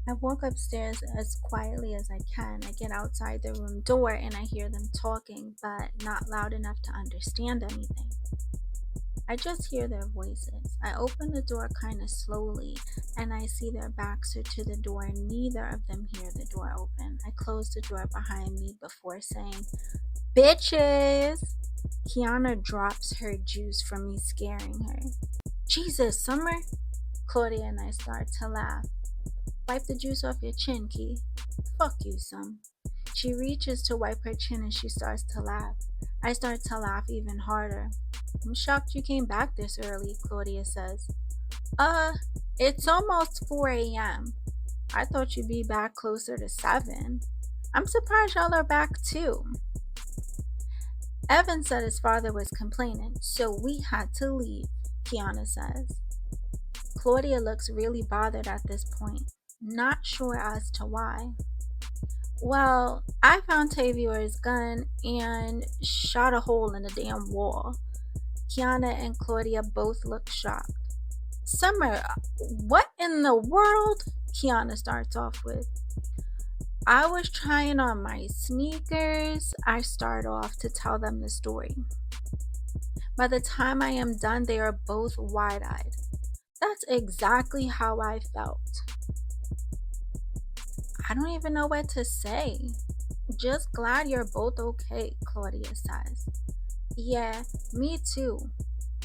I walk upstairs as quietly as I can. I get outside the room door and I hear them talking, but not loud enough to understand anything. I just hear their voices. I open the door kind of slowly and I see their backs are to the door. Neither of them hear the door open. I close the door behind me before saying, "Bitches!" Kiana drops her juice from me, scaring her. "Jesus, Summer!" Claudia and I start to laugh. "Wipe the juice off your chin, Key." "Fuck you, Sum." She reaches to wipe her chin and she starts to laugh. I start to laugh even harder. "I'm shocked you came back this early," Claudia says. Uh, it's almost 4 a.m. I thought you'd be back closer to 7. I'm surprised y'all are back too." "Evan said his father was complaining, so we had to leave," Kiana says. Claudia looks really bothered at this point, not sure as to why. "Well, I found Tavior's gun and shot a hole in the damn wall." Kiana and Claudia both look shocked. "Summer, what in the world?" Kiana starts off with. "I was trying on my sneakers," I start off to tell them the story. By the time I am done, they are both wide-eyed. That's exactly how I felt. I don't even know what to say. "Just glad you're both okay," Claudia says. "Yeah, me too."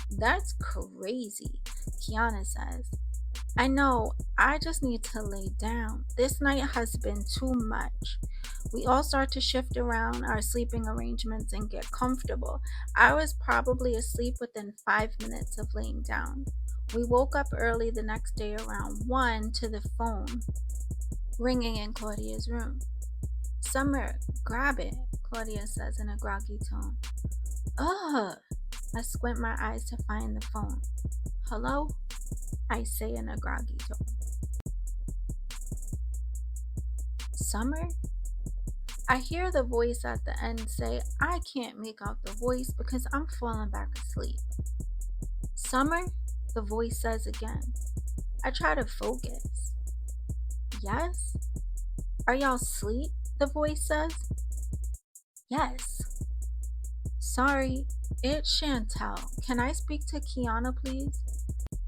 "That's crazy," Kiana says. "I know, I just need to lay down. This night has been too much." We all start to shift around our sleeping arrangements and get comfortable. I was probably asleep within 5 minutes of laying down. We woke up early the next day around 1 to the phone ringing in Claudia's room. "Summer, grab it," Claudia says in a groggy tone. "Ugh." I squint my eyes to find the phone. "Hello?" I say in a groggy tone. "Summer?" I hear the voice at the end say, I can't make out the voice because I'm falling back asleep. "Summer?" the voice says again. I try to focus. "Yes?" "Are y'all asleep?" the voice says. "Yes." "Sorry, it's Chantel. Can I speak to Kiana, please?"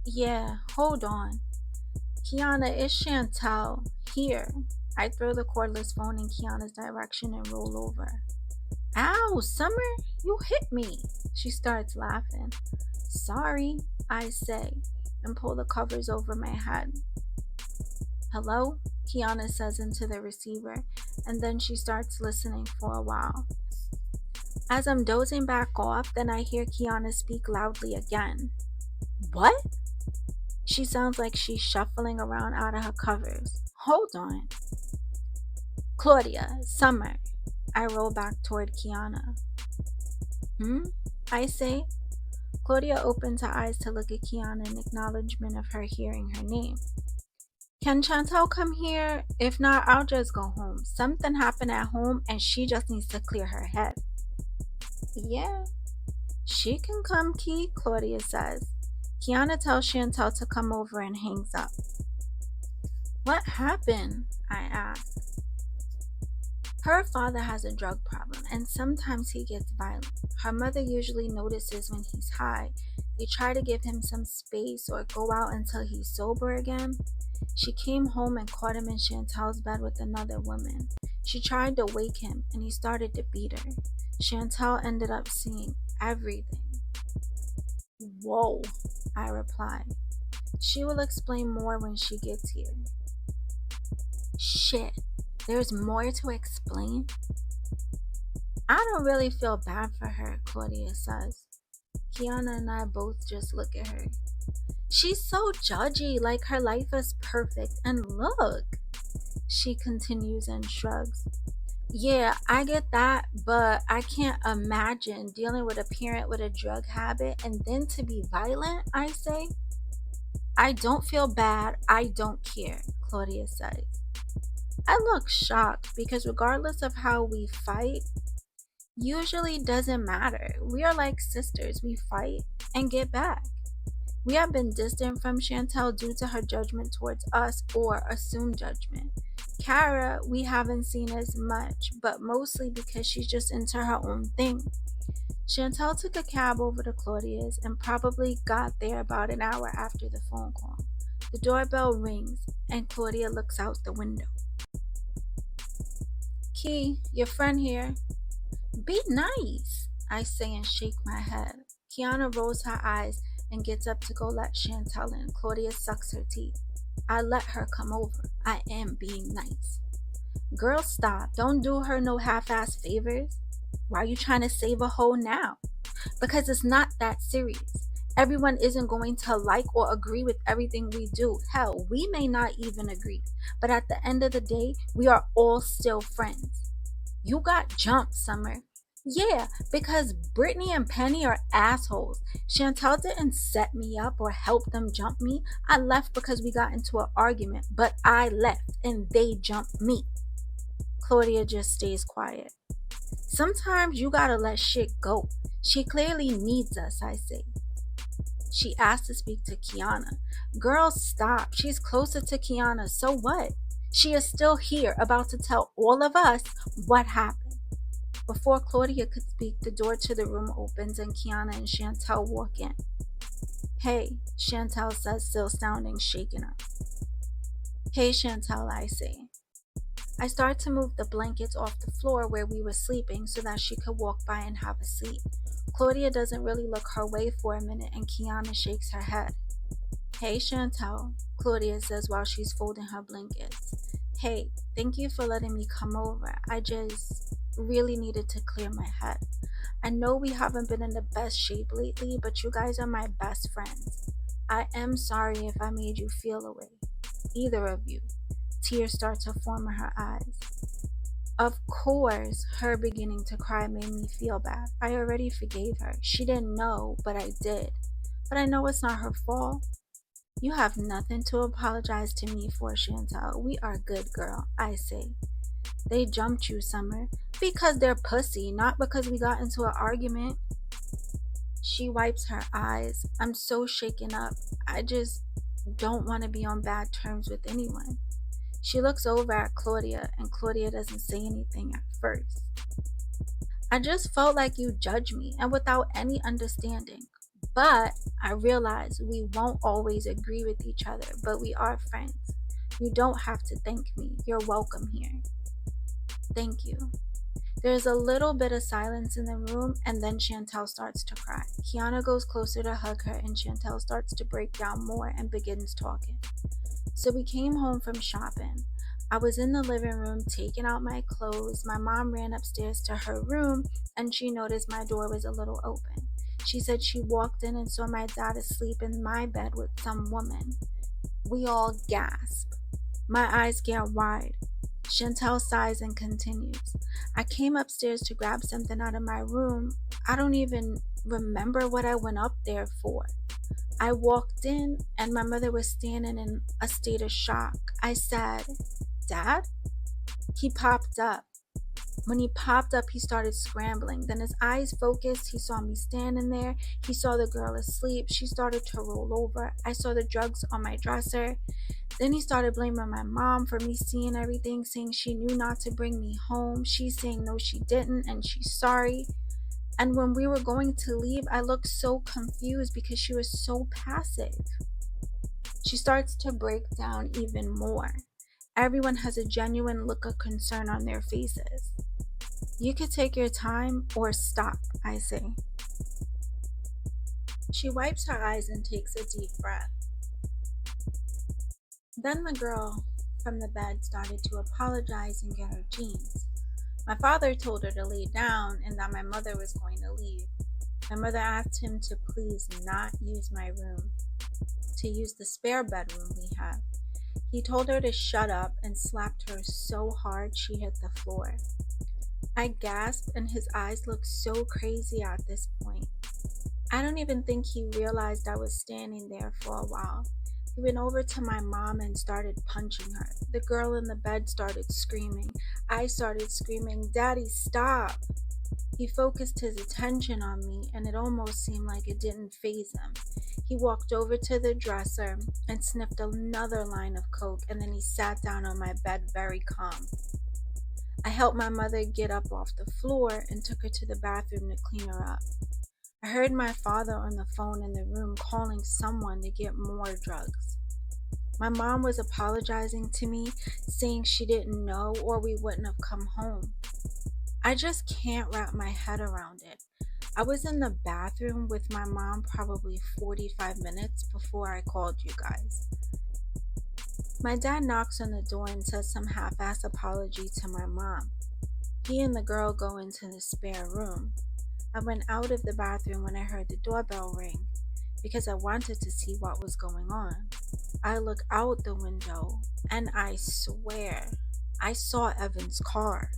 "Yeah, hold on." "Kiana, it's Chantel. Here." I throw the cordless phone in Kiana's direction and roll over. "Ow, Summer, you hit me." She starts laughing. "Sorry," I say, and pull the covers over my head. "Hello?" Kiana says into the receiver, and then she starts listening for a while. As I'm dozing back off, then I hear Kiana speak loudly again. "What?" She sounds like she's shuffling around out of her covers. "Hold on." "Claudia, Summer." I roll back toward Kiana. "Hmm?" I say. Claudia opens her eyes to look at Kiana in acknowledgement of her hearing her name. "Can Chantel come here? If not, I'll just go home. Something happened at home and she just needs to clear her head." "Yeah, she can come, Key," Claudia says. Kiana tells Chantel to come over and hangs up. "What happened?" I ask. "Her father has a drug problem and sometimes he gets violent. Her mother usually notices when he's high. They try to give him some space or go out until he's sober again. She came home and caught him in Chantel's bed with another woman. She tried to wake him and he started to beat her. Chantel ended up seeing everything." "Whoa," I reply. "She will explain more when she gets here." "Shit, there's more to explain?" "I don't really feel bad for her," Claudia says. Kiana and I both just look at her. "She's so judgy, like her life is perfect. And look," she continues and shrugs. "Yeah, I get that, but I can't imagine dealing with a parent with a drug habit and then to be violent," I say. "I don't feel bad. I don't care," Claudia says. I look shocked because regardless of how we fight, usually doesn't matter. We are like sisters. We fight and get back. We have been distant from Chantel due to her judgment towards us or assumed judgment. Kara, we haven't seen as much, but mostly because she's just into her own thing. Chantel took a cab over to Claudia's and probably got there about an hour after the phone call. The doorbell rings and Claudia looks out the window. Key, your friend here. Be nice, I say and shake my head. Kiana rolls her eyes and gets up to go let Chantel in. Claudia sucks her teeth. I let her come over. I am being nice. Girl, stop. Don't do her no half-ass favors. Why are you trying to save a hoe now? Because it's not that serious. Everyone isn't going to like or agree with everything we do. Hell, we may not even agree. But at the end of the day, we are all still friends. You got jumped, Summer. Yeah, because Brittany and Penny are assholes. Chantel didn't set me up or help them jump me. I left because we got into an argument, but I left and they jumped me. Claudia just stays quiet. Sometimes you gotta let shit go. She clearly needs us, I say. She asked to speak to Kiana. Girl, stop. She's closer to Kiana, so what? She is still here, about to tell all of us what happened. Before Claudia could speak, the door to the room opens and Kiana and Chantel walk in. Hey, Chantel says, still sounding shaken up. Hey, Chantel, I say. I start to move the blankets off the floor where we were sleeping so that she could walk by and have a seat. Claudia doesn't really look her way for a minute and Kiana shakes her head. Hey, Chantel, Claudia says while she's folding her blankets. Hey, thank you for letting me come over. I just really needed to clear my head. I know we haven't been in the best shape lately, but you guys are my best friends. I am sorry if I made you feel away. Either of you. Tears start to form in her eyes. Of course, her beginning to cry made me feel bad. I already forgave her. She didn't know, but I did. But I know it's not her fault. You have nothing to apologize to me for, Chantel. We are good, girl, I say. They jumped you, Summer. Because they're pussy, not because we got into an argument. She wipes her eyes. I'm so shaken up. I just don't want to be on bad terms with anyone. She looks over at Claudia, and Claudia doesn't say anything at first. I just felt like you judged me, and without any understanding. But I realize we won't always agree with each other, but we are friends. You don't have to thank me. You're welcome here. Thank you. There's a little bit of silence in the room, and then Chantel starts to cry. Kiana goes closer to hug her, and Chantel starts to break down more and begins talking. So we came home from shopping. I was in the living room taking out my clothes. My mom ran upstairs to her room and she noticed my door was a little open. She said she walked in and saw my dad asleep in my bed with some woman. We all gasp. My eyes get wide. Chantel sighs and continues. I came upstairs to grab something out of my room. I don't even remember what I went up there for. I walked in and my mother was standing in a state of shock. I said, Dad? He popped up. When he popped up, he started scrambling. Then his eyes focused. He saw me standing there. He saw the girl asleep. She started to roll over. I saw the drugs on my dresser. Then he started blaming my mom for me seeing everything, saying she knew not to bring me home. She's saying no, she didn't, and she's sorry. And when we were going to leave, I looked so confused because she was so passive. She starts to break down even more. Everyone has a genuine look of concern on their faces. You could take your time or stop, I say. She wipes her eyes and takes a deep breath. Then the girl from the bed started to apologize and get her jeans. My father told her to lay down and that my mother was going to leave. My mother asked him to please not use my room, to use the spare bedroom we have. He told her to shut up and slapped her so hard she hit the floor. I gasped and his eyes looked so crazy at this point. I don't even think he realized I was standing there for a while. He went over to my mom and started punching her. The girl in the bed started screaming. I started screaming, Daddy, stop. He focused his attention on me, and it almost seemed like it didn't faze him. He walked over to the dresser and sniffed another line of coke, and then he sat down on my bed very calm. I helped my mother get up off the floor and took her to the bathroom to clean her up. I heard my father on the phone in the room calling someone to get more drugs. My mom was apologizing to me, saying she didn't know or we wouldn't have come home. I just can't wrap my head around it. I was in the bathroom with my mom probably 45 minutes before I called you guys. My dad knocks on the door and says some half-ass apology to my mom. He and the girl go into the spare room. I went out of the bathroom when I heard the doorbell ring because I wanted to see what was going on. I look out the window and I swear I saw Evan's car.